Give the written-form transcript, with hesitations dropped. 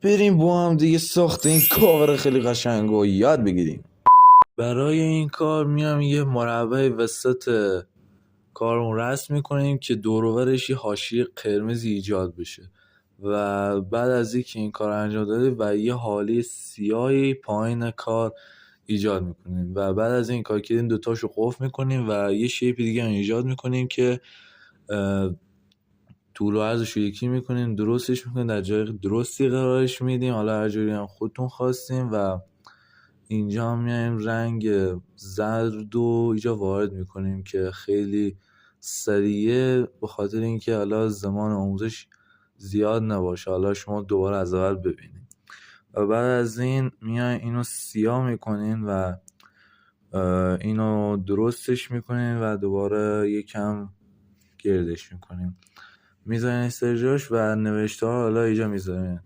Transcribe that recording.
بریم با هم دیگه ساخت این کاور خیلی قشنگ و یاد بگیریم. برای این کار میام یه مربع وسط کارمون رسم میکنیم که دور و برش یه حاشیه قرمزی ایجاد بشه و بعد از اینکه این کار انجام داده و یه حاله سیاهی پایین کار ایجاد میکنیم و بعد از این کار که این دوتاشو قفل میکنیم و یه شیپ دیگه هم ایجاد میکنیم که طول و عرضش رو یکی میکنیم، درستش میکنیم، در جای درستی قرارش میدیم، حالا هر جوری هم خودتون خواستیم. و اینجا هم میایم رنگ زرد و اینجا وارد میکنیم که خیلی سریعه، به خاطر اینکه حالا زمان آموزش زیاد نباشه، حالا شما دوباره از اول ببینید. و بعد از این میایم اینو سیاه میکنین و اینو درستش میکنین و دوباره یکم گردش میکنیم، میذارین سر جاش و نوشته ها حالا اینجا میذارین